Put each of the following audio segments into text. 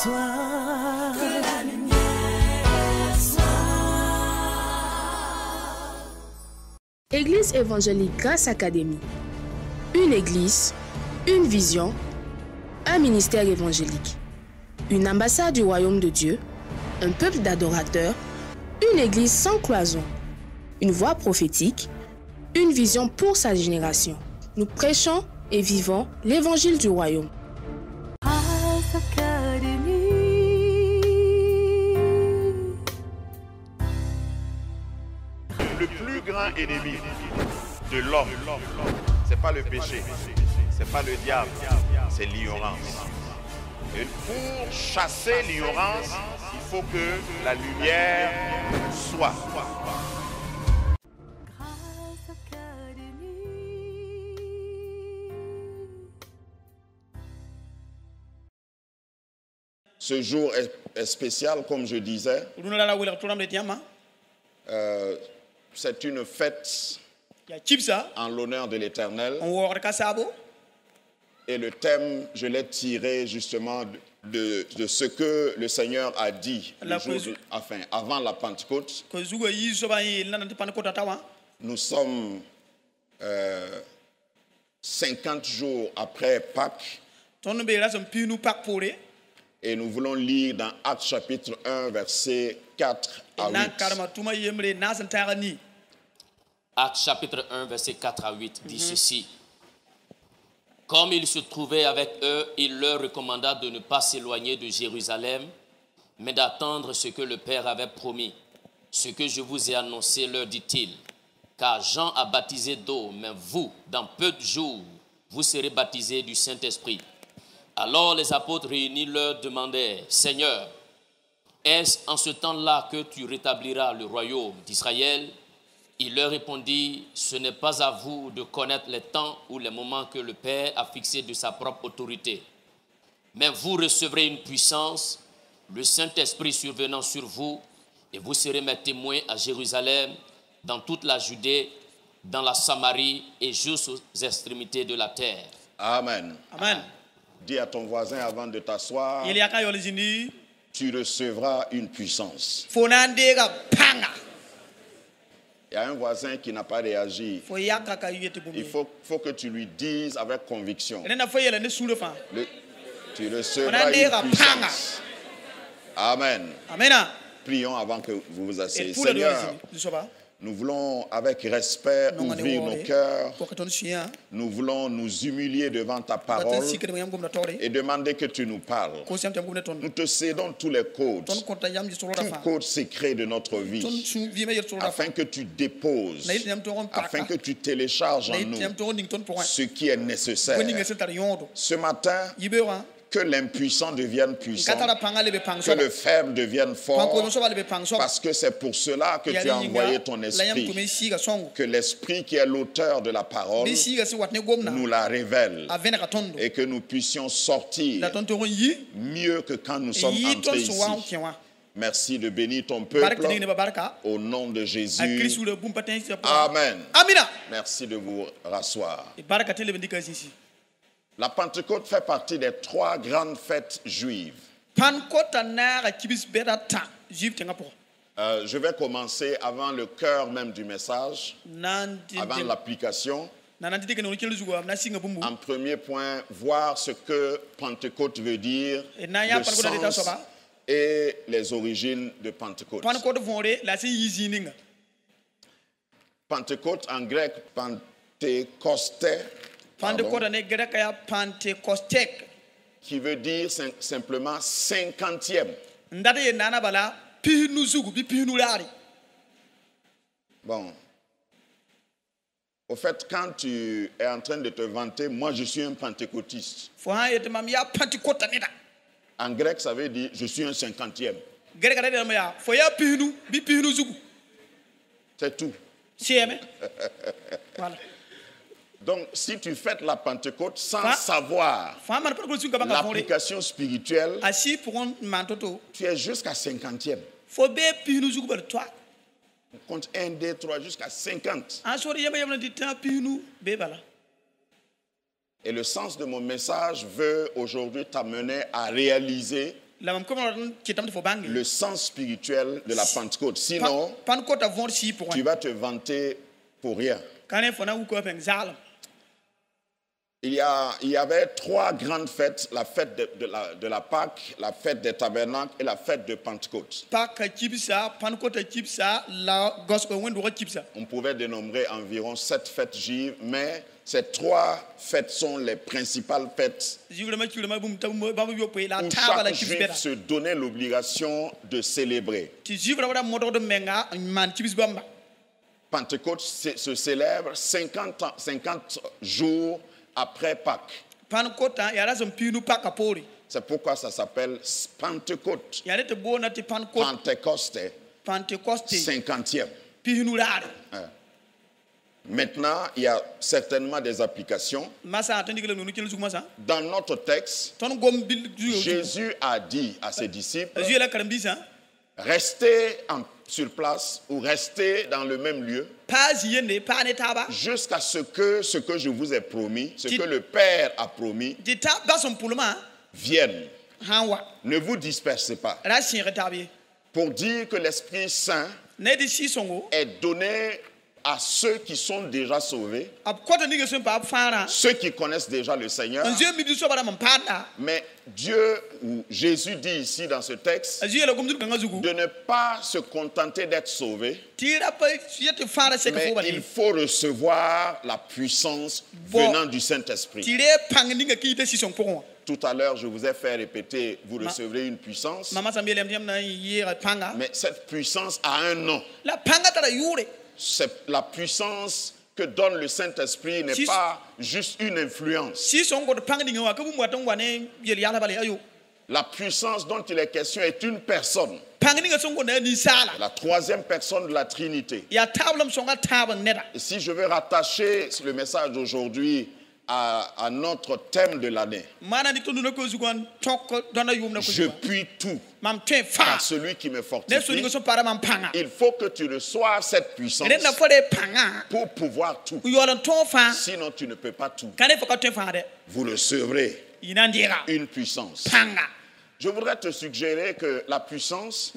soit. Que la lumière soit. Église évangélique Grâce Académie. Une église, une vision, un ministère évangélique. Une ambassade du royaume de Dieu, un peuple d'adorateurs, une église sans cloison, une voix prophétique, une vision pour sa génération. Nous prêchons et vivons l'évangile du royaume. Grâce Académie. Le plus grand ennemi de l'homme, c'est pas le péché, c'est pas le diable, c'est l'ignorance. Et pour chasser l'ignorance, il faut que la lumière soit. Grâce Académie. Ce jour est spécial, comme je disais. C'est une fête en l'honneur de l'Éternel. Et le thème, je l'ai tiré justement de ce que le Seigneur a dit avant la Pentecôte. Nous sommes 50 jours après Pâques. Et nous voulons lire dans Actes chapitre 1, versets 4 à 8. Actes chapitre 1, verset 4 à 8 dit ceci. Comme il se trouvait avec eux, il leur recommanda de ne pas s'éloigner de Jérusalem, mais d'attendre ce que le Père avait promis. Ce que je vous ai annoncé, leur dit-il. Car Jean a baptisé d'eau, mais vous, dans peu de jours, vous serez baptisés du Saint-Esprit. Alors les apôtres réunis leur demandèrent, Seigneur, est-ce en ce temps-là que tu rétabliras le royaume d'Israël? Il leur répondit, ce n'est pas à vous de connaître les temps ou les moments que le Père a fixés de sa propre autorité. Mais vous recevrez une puissance, le Saint-Esprit survenant sur vous, et vous serez mes témoins à Jérusalem, dans toute la Judée, dans la Samarie et jusqu'aux extrémités de la terre. Amen. Amen. Dis à ton voisin avant de t'asseoir, tu recevras une puissance. Il y a un voisin qui n'a pas réagi. Il faut que tu lui dises avec conviction. Tu recevras une puissance. Amen. Prions avant que vous vous asseyez. Seigneur, nous voulons avec respect ouvrir nos cœurs. Nous voulons nous humilier devant ta parole et demander que tu nous parles. Nous te cédons tous les codes, tout code secret de notre vie, afin que tu déposes, afin que tu télécharges en nous ce qui est nécessaire. Ce matin, que l'impuissant devienne puissant, que le faible devienne fort, parce que c'est pour cela que tu as envoyé ton esprit, que l'esprit qui est l'auteur de la parole nous la révèle et que nous puissions sortir mieux que quand nous sommes entrés ici. Merci de bénir ton peuple au nom de Jésus. Amen. Merci de vous rasseoir. La Pentecôte fait partie des 3 grandes fêtes juives. Je vais commencer avant le cœur même du message, avant l'application. En premier point, voir ce que Pentecôte veut dire, le sens et les origines de Pentecôte. Pentecôte en grec, Pentecosté, qui veut dire simplement 50e. Bon. Au fait, quand tu es en train de te vanter, moi je suis un pentecôtiste. En grec, ça veut dire je suis un 50e. C'est tout. Voilà. Donc, si tu fêtes la Pentecôte sans savoir l'application spirituelle, tu es jusqu'à 50e. On compte 1, 2, 3 jusqu'à 50. Et le sens de mon message veut aujourd'hui t'amener à réaliser le sens spirituel de la Pentecôte. Sinon, tu vas te vanter pour rien. Il y avait 3 grandes fêtes, la fête de la Pâque, la fête des tabernacles et la fête de Pentecôte. On pouvait dénombrer environ 7 fêtes juives, mais ces 3 fêtes sont les principales fêtes où chaque juif se donnait l'obligation de célébrer. Pentecôte se célèbre 50 jours après Pâques. C'est pourquoi ça s'appelle Pentecôte. Pentecôte, 50e. Maintenant, il y a certainement des applications. Dans notre texte, Jésus a dit à ses disciples, restez sur place ou restez dans le même lieu jusqu'à ce que je vous ai promis, ce que le Père a promis, vienne. Ne vous dispersez pas. Pour dire que l'Esprit Saint est donné à ceux qui sont déjà sauvés, ceux qui connaissent déjà le Seigneur. Mais Dieu ou Jésus dit ici dans ce texte de ne pas se contenter d'être sauvé, mais il faut recevoir la puissance venant du Saint-Esprit. Tout à l'heure, je vous ai fait répéter, vous recevrez une puissance, mais cette puissance a un nom. La puissance que donne le Saint-Esprit n'est pas juste une influence. La puissance dont il est question est une personne. La 3e personne de la Trinité. Et si je veux rattacher le message d'aujourd'hui à notre thème de l'année, je puis tout par celui qui me fortifie. Il faut que tu reçoives cette puissance pour pouvoir tout. Sinon tu ne peux pas tout. Vous recevrez une puissance. Je voudrais te suggérer que la puissance,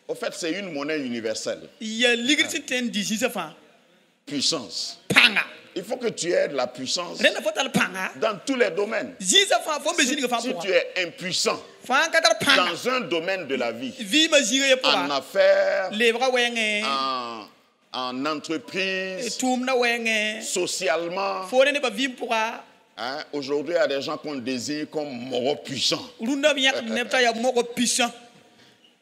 au fait, c'est une monnaie universelle. Puissance. Il faut que tu aies de la puissance dans tous les domaines. Si tu es impuissant dans un domaine de la vie, en affaires, en entreprise, socialement, aujourd'hui, il y a des gens qu'on désire comme moro puissant.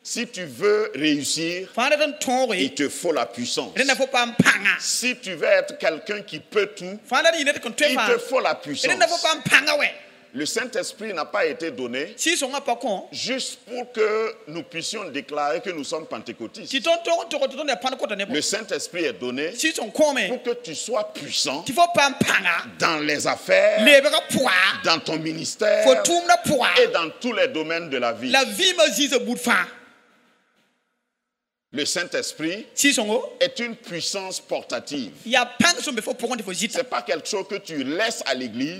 Si tu veux réussir, il te faut la puissance. Si tu veux être quelqu'un qui peut tout, il te faut la puissance. Le Saint-Esprit n'a pas été donné juste pour que nous puissions déclarer que nous sommes pentecôtistes. Le Saint-Esprit est donné pour que tu sois puissant dans les affaires, dans ton ministère et dans tous les domaines de la vie. Le Saint-Esprit est une puissance portative. Ce n'est pas quelque chose que tu laisses à l'église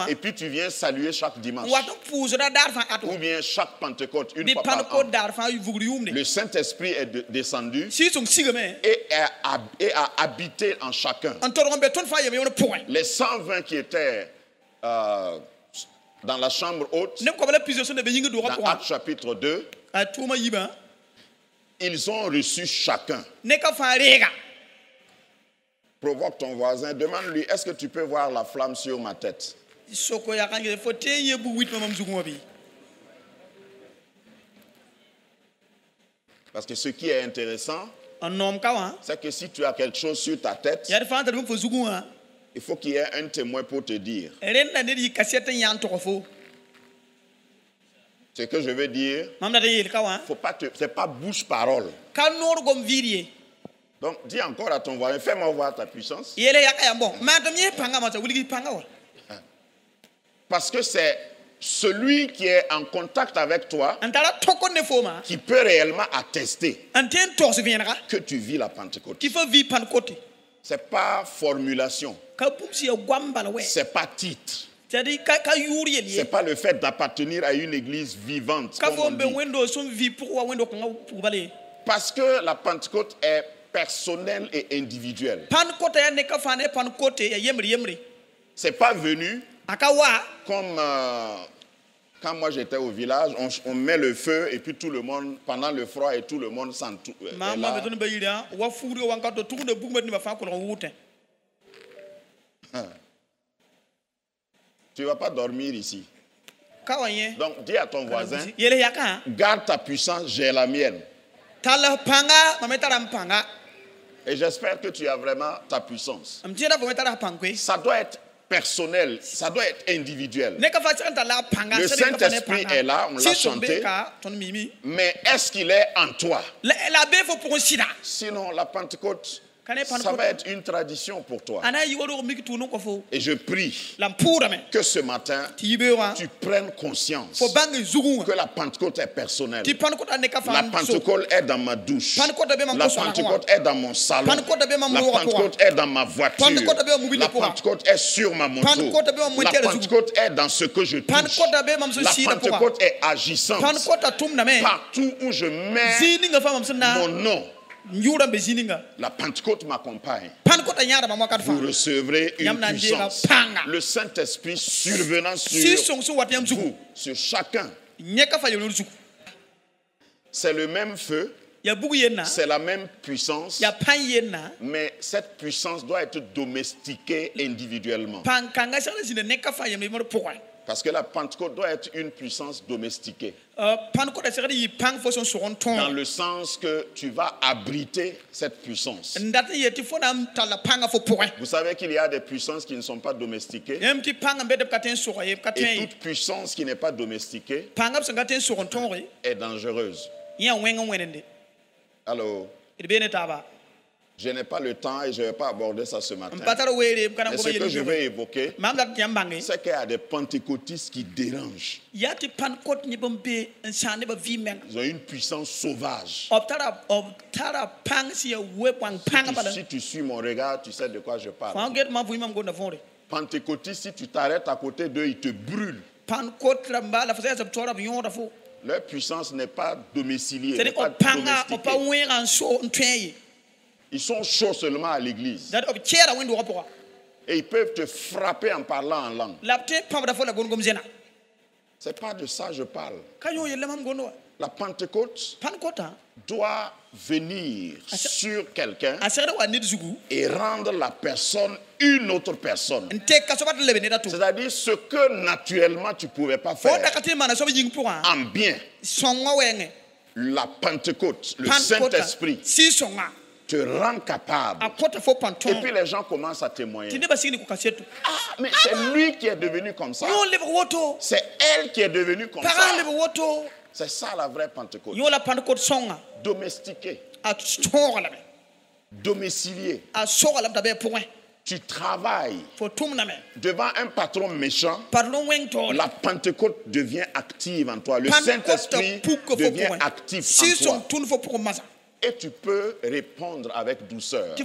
et puis tu viens saluer chaque dimanche ou bien chaque Pentecôte une fois par an. Le Saint-Esprit est descendu et a habité en chacun. Les 120 qui étaient dans la chambre haute, dans Actes chapitre 2, ils ont reçu chacun. Provoque ton voisin, demande-lui, est-ce que tu peux voir la flamme sur ma tête? Parce que ce qui est intéressant, c'est que si tu as quelque chose sur ta tête, il faut qu'il y ait un témoin pour te dire. Ce que je veux dire, c'est pas bouche-parole. Donc, dis encore à ton voisin, fais-moi voir ta puissance. Parce que c'est celui qui est en contact avec toi qui peut réellement attester que tu vis la Pentecôte. Ce n'est pas formulation. Ce n'est pas titre. C'est pas le fait d'appartenir à une église vivante. Comme on dit. Parce que la Pentecôte est personnelle et individuelle. C'est pas venu comme quand moi j'étais au village, on met le feu et puis tout le monde, pendant le froid, et tout le monde s'entoure. Tu ne vas pas dormir ici. Donc dis à ton voisin, garde ta puissance, j'ai la mienne. Et j'espère que tu as vraiment ta puissance. Ça doit être personnel, ça doit être individuel. Le Saint-Esprit est là, on l'a chanté, mais est-ce qu'il est en toi? Sinon, la Pentecôte, ça va être une tradition pour toi. Et je prie que ce matin, tu prennes conscience que la Pentecôte est personnelle. La Pentecôte est dans ma douche. La Pentecôte est dans mon salon. La Pentecôte est dans ma voiture. La Pentecôte est sur ma moto. La Pentecôte est dans ce que je touche. La Pentecôte est agissante. Partout où je mets mon nom, la Pentecôte m'accompagne. Vous recevrez une puissance. Le Saint-Esprit survenant sur vous, sur chacun. C'est le même feu. C'est la même puissance. Mais cette puissance doit être domestiquée individuellement. Parce que la Pentecôte doit être une puissance domestiquée. Dans le sens que tu vas abriter cette puissance. Vous savez qu'il y a des puissances qui ne sont pas domestiquées. Et toute puissance qui n'est pas domestiquée est dangereuse. Alors, je n'ai pas le temps et je ne vais pas aborder ça ce matin. Mais ce que je vais évoquer, c'est qu'il y a des pentecôtistes qui dérangent. Ils ont une puissance sauvage. Si tu suis mon regard, tu sais de quoi je parle. Pentecôtistes, si tu t'arrêtes à côté d'eux, ils te brûlent. Leur puissance n'est pas domiciliée, n'est pas domestiquée. Ils sont chauds seulement à l'église. Et ils peuvent te frapper en parlant en langue. C'est pas de ça que je parle. La Pentecôte doit venir sur quelqu'un et rendre la personne une autre personne. C'est-à-dire ce que naturellement tu ne pouvais pas faire en bien. La Pentecôte, le Saint-Esprit te rend capable. Et puis les gens commencent à témoigner. Ah, mais c'est lui qui est devenu comme ça. C'est elle qui est devenue comme ça. C'est ça la vraie Pentecôte. Domestiqué. Domicilié. Tu travailles devant un patron méchant. La Pentecôte devient active en toi. Le Saint-Esprit devient actif en toi. Et tu peux répondre avec douceur.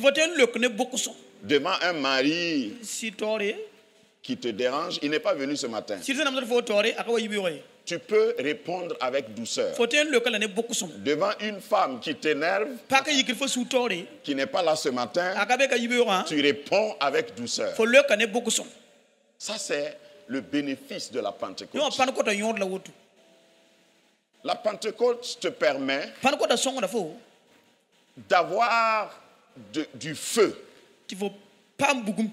Devant un mari qui te dérange, il n'est pas venu ce matin. Tu peux répondre avec douceur. Devant une femme qui t'énerve, qui n'est pas là ce matin, tu réponds avec douceur. Ça, c'est le bénéfice de la Pentecôte. La Pentecôte te permet d'avoir du feu,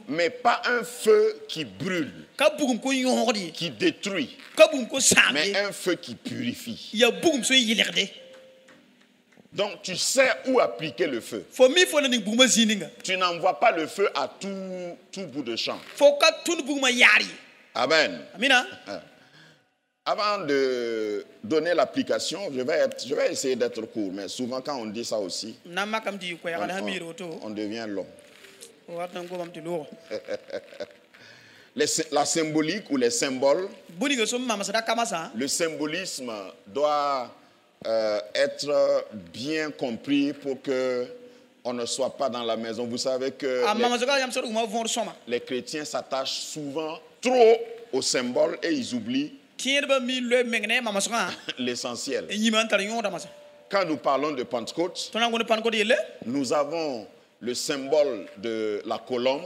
mais pas un feu qui brûle, qui détruit, mais un feu qui purifie. Donc tu sais où appliquer le feu. Tu n'envoies pas le feu à tout bout de champ. Amen. Avant de donner l'application, je vais essayer d'être court, mais souvent quand on dit ça aussi, on devient long. La symbolique ou les symboles, le symbolisme doit être bien compris pour que on ne soit pas dans la maison. Vous savez que les chrétiens s'attachent souvent trop au symbole et ils oublient l'essentiel. Quand nous parlons de Pentecôte, nous avons le symbole de la colombe.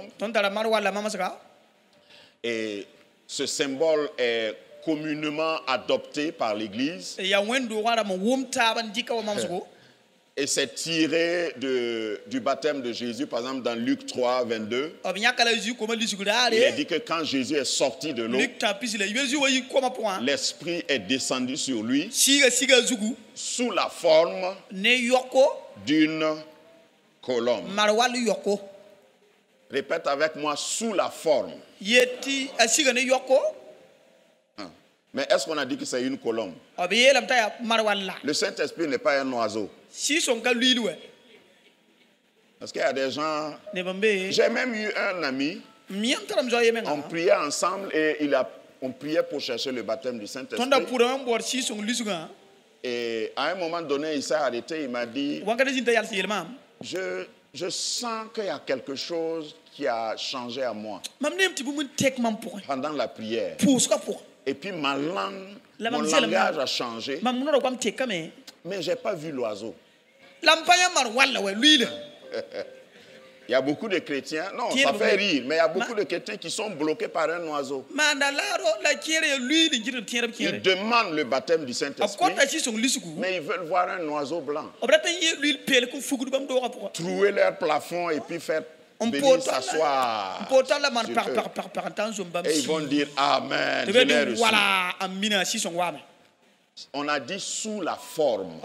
Et ce symbole est communément adopté par l'Église. Et c'est tiré du baptême de Jésus, par exemple dans Luc 3, 22. Il est dit que quand Jésus est sorti de l'eau, l'Esprit est descendu sur lui sous la forme d'une colombe. Répète avec moi, sous la forme. Mais est-ce qu'on a dit que c'est une colombe? Le Saint-Esprit n'est pas un oiseau. Parce qu'il y a des gens... J'ai même eu un ami, on priait ensemble et on priait pour chercher le baptême du Saint-Esprit. Et à un moment donné, il s'est arrêté, il m'a dit, je sens qu'il y a quelque chose qui a changé à moi pendant la prière. Et puis ma langue, mon langage a changé, mais je n'ai pas vu l'oiseau. Il y a beaucoup de chrétiens, non, ça fait rire, mais il y a beaucoup de chrétiens qui sont bloqués par un oiseau. Ils demandent le baptême du Saint-Esprit, mais ils veulent voir un oiseau blanc. Trouer leur plafond et puis faire venir s'asseoir. Et ils vont dire Amen. Je l'ai reçu. On a dit sous la forme.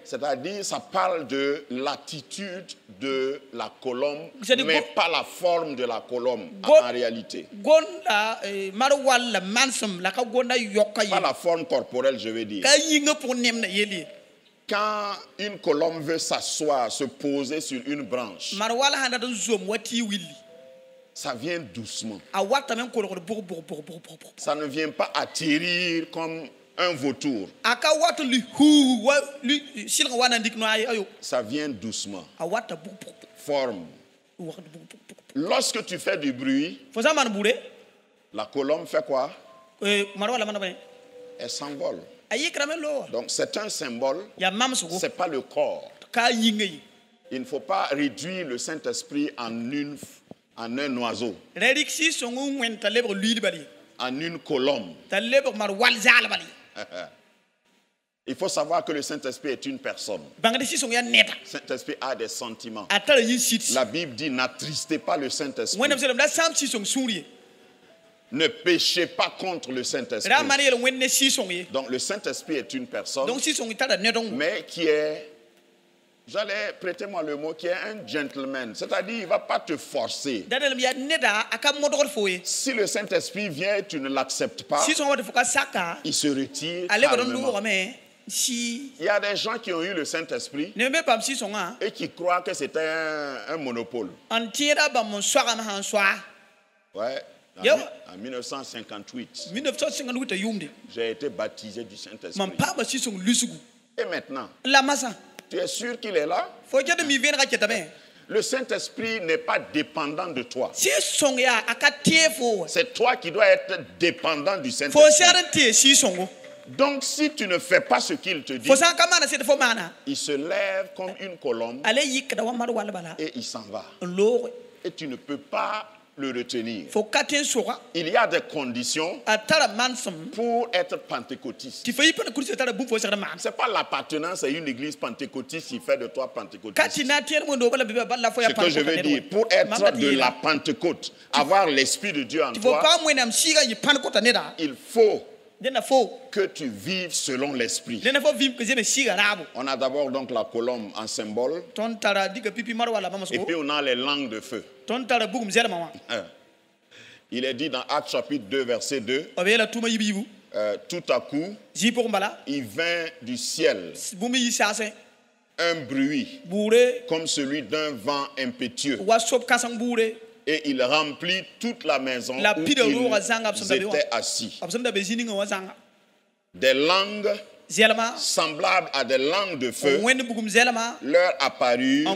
C'est-à-dire, ça parle de l'attitude de la colombe, mais pas la forme de la colombe en réalité. Pas la forme corporelle, je veux dire. Quand une colombe veut s'asseoir, se poser sur une branche, ça vient doucement. Ça ne vient pas atterrir comme un vautour. Ça vient doucement. Forme. Lorsque tu fais du bruit, la colombe fait quoi? Elle s'envole. Donc c'est un symbole, ce n'est pas le corps. Il ne faut pas réduire le Saint-Esprit en un oiseau, en une colombe. Il faut savoir que le Saint-Esprit est une personne. Le Saint-Esprit a des sentiments. La Bible dit n'attristez pas le Saint-Esprit. Ne péchez pas contre le Saint-Esprit. Donc le Saint-Esprit est une personne, mais qui est, j'allais prêter-moi le mot, qui est un gentleman. C'est-à-dire, il ne va pas te forcer. Si le Saint-Esprit vient et tu ne l'acceptes pas, il se retire calmement. Il y a des gens qui ont eu le Saint-Esprit et qui croient que c'était un monopole. Ouais. En 1958, j'ai été baptisé du Saint-Esprit. Et maintenant, tu es sûr qu'il est là? Le Saint-Esprit n'est pas dépendant de toi. C'est toi qui dois être dépendant du Saint-Esprit. Donc si tu ne fais pas ce qu'il te dit, il se lève comme une colombe et il s'en va. Et tu ne peux pas le retenir. Il y a des conditions pour être pentecôtiste. C'est pas l'appartenance à une église pentecôtiste qui fait de toi pentecôtiste. Ce que je veux dire, pour être de la Pentecôte, avoir l'Esprit de Dieu en toi, il faut que tu vives selon l'Esprit. On a d'abord donc la colombe en symbole, et puis on a les langues de feu. Il est dit dans Actes chapitre 2 verset 2, tout à coup il vint du ciel un bruit comme celui d'un vent impétueux, et il remplit toute la maison où ils étaient assis. Des langues semblables à des langues de feu leur apparurent,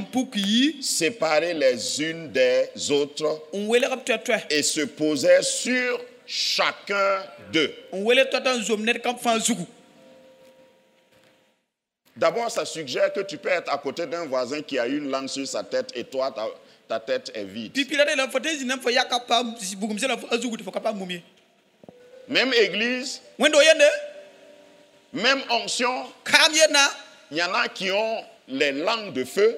séparées les unes des autres, et se posèrent sur chacun d'eux. D'abord, ça suggère que tu peux être à côté d'un voisin qui a une langue sur sa tête et toi, ta tête est vide. Même église, même onction, il y en a qui ont les langues de feu.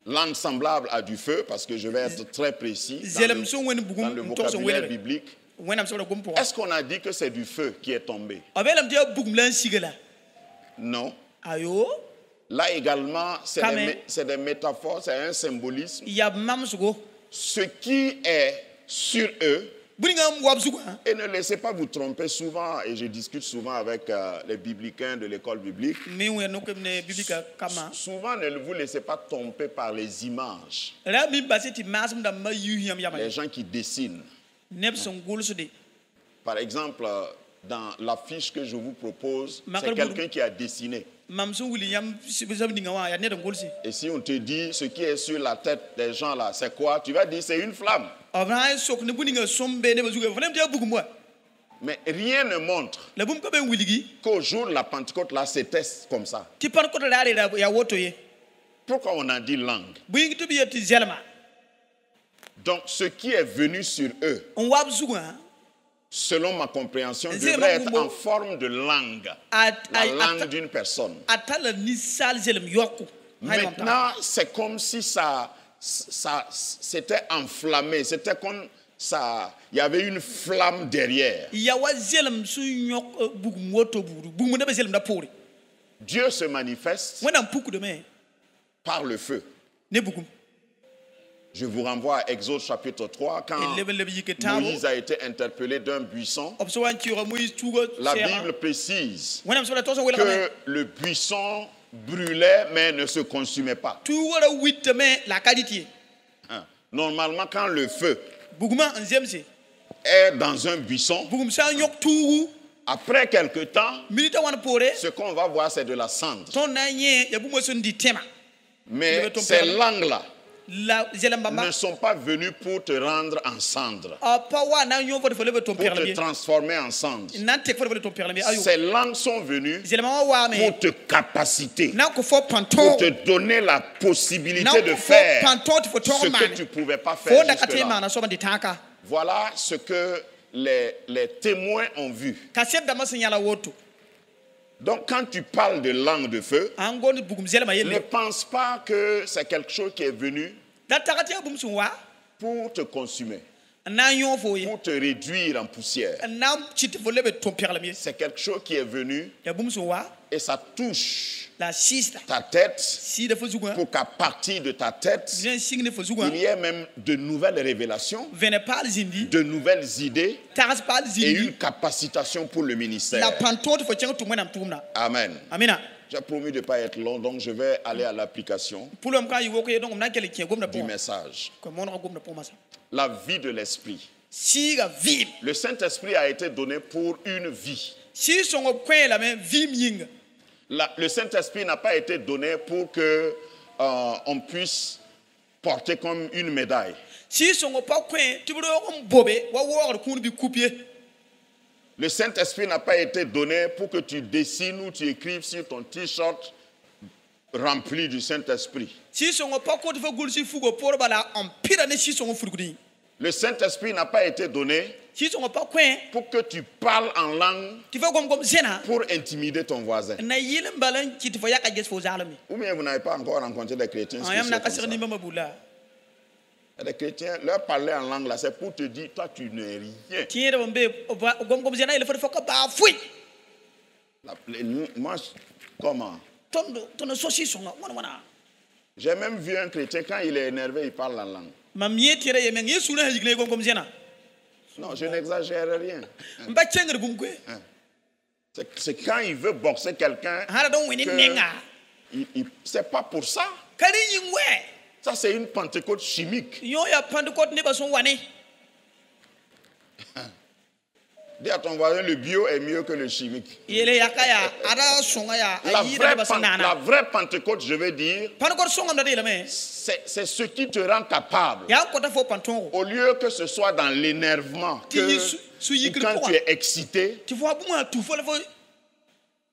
Langue semblable à du feu, parce que je vais être très précis dans le vocabulaire biblique. Est-ce qu'on a dit que c'est du feu qui est tombé? Non. Là également, c'est des métaphores, c'est un symbolisme. Ce qui est sur eux, et ne laissez pas vous tromper souvent, et je discute souvent avec les biblicains de l'école biblique, souvent ne vous laissez pas tromper par les images. Les gens qui dessinent. Par exemple, dans l'affiche que je vous propose, c'est quelqu'un qui a dessiné. Et si on te dit ce qui est sur la tête des gens là, c'est quoi? Tu vas dire c'est une flamme. Mais rien ne montre qu'au jour de la Pentecôte là, c'était comme ça. Pourquoi on a dit langue? Donc ce qui est venu sur eux, selon ma compréhension, devrait être en forme de langue. La langue d'une personne. Maintenant, c'est comme si ça s'était enflammé. C'était comme ça. Il y avait une flamme derrière. Dieu se manifeste par le feu. Je vous renvoie à Exode chapitre 3, quand Moïse a été interpellé d'un buisson. La Bible précise que le buisson brûlait mais ne se consumait pas. Normalement, quand le feu est dans un buisson, après quelque temps, ce qu'on va voir, c'est de la cendre. Mais ces langues-là ne sont pas venus pour te rendre en cendre, pour te transformer en cendre. Ces langues sont venues pour te capaciter, pour te donner la possibilité de faire ce que tu ne pouvais pas faire jusque-là. Voilà ce que les témoins ont vu. Donc quand tu parles de langue de feu, ne pense pas que c'est quelque chose qui est venu pour te consumer, pour te réduire en poussière. C'est quelque chose qui est venu et ça touche ta tête pour qu'à partir de ta tête, il y ait même de nouvelles révélations, de nouvelles idées et une capacitation pour le ministère. Amen. J'ai promis de ne pas être long, donc je vais aller à l'application du message. La vie de l'esprit. Le Saint-Esprit a été donné pour une vie. Le Saint-Esprit n'a pas été donné pour que on puisse porter comme une médaille. Le Saint-Esprit n'a pas été donné pour que tu dessines ou tu écrives sur ton t-shirt rempli du Saint-Esprit. Le Saint-Esprit n'a pas été donné pour que tu parles en langue pour intimider ton voisin. Ou bien vous n'avez pas encore rencontré des chrétiens spéciaux comme ça. Les chrétiens, leur parler en langue là, c'est pour te dire, toi tu n'es rien. Moi, comment? J'ai même vu un chrétien, quand il est énervé, il parle en langue. Non, je n'exagère rien. C'est quand il veut boxer quelqu'un, c'est pas pour ça. Ça, c'est une Pentecôte chimique. Dis à ton voisin, le bio est mieux que le chimique. La vraie Pentecôte, je veux dire, c'est ce qui te rend capable. Au lieu que ce soit dans l'énervement, quand tu es excité,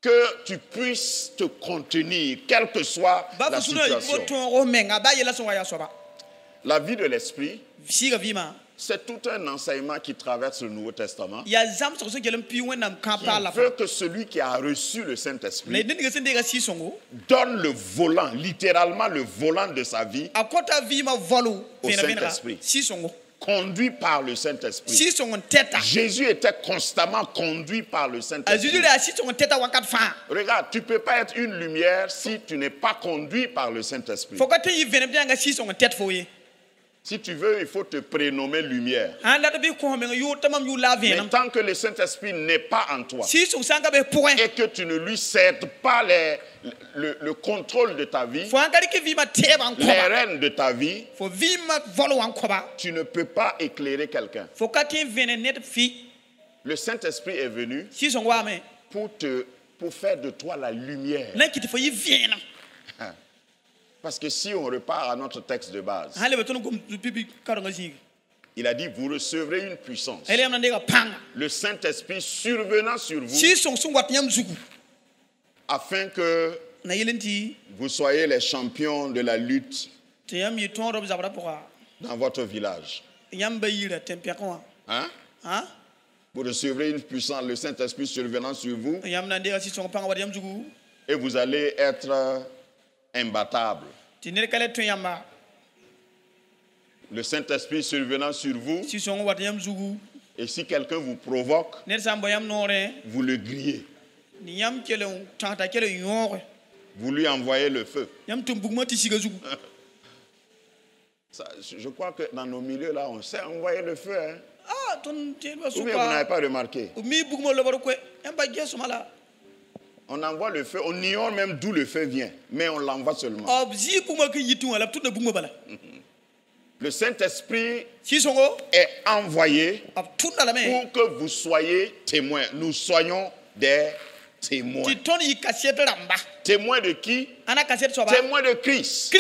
que tu puisses te contenir, quelle que soit la situation. La vie de l'esprit, c'est tout un enseignement qui traverse le Nouveau Testament. Il veut que celui qui a reçu le Saint-Esprit donne le volant, littéralement le volant de sa vie au Saint-Esprit. Conduit par le Saint-Esprit. Jésus était constamment conduit par le Saint-Esprit. Regarde, tu ne peux pas être une lumière si tu n'es pas conduit par le Saint-Esprit. Si tu veux, il faut te prénommer lumière. Mais tant que le Saint-Esprit n'est pas en toi et que tu ne lui cèdes pas le contrôle de ta vie, les rênes de ta vie, tu ne peux pas éclairer quelqu'un. Le Saint-Esprit est venu pour faire de toi la lumière. Parce que si on repart à notre texte de base, il a dit, vous recevrez une puissance. Le Saint-Esprit survenant sur vous, afin que vous soyez les champions de la lutte dans votre village. Hein? Vous recevrez une puissance, le Saint-Esprit survenant sur vous, et vous allez être imbattable. Le Saint-Esprit survenant sur vous, et si quelqu'un vous provoque, vous le grillez. Vous lui envoyez le feu. Ça, je crois que dans nos milieux là, on sait envoyer le feu. Hein? Ou bien vous n'avez pas remarqué? On envoie le feu, on ignore même d'où le feu vient, mais on l'envoie seulement. Le Saint-Esprit est envoyé pour que vous soyez témoins. Nous soyons des témoins. Témoins de qui? Témoins de Christ.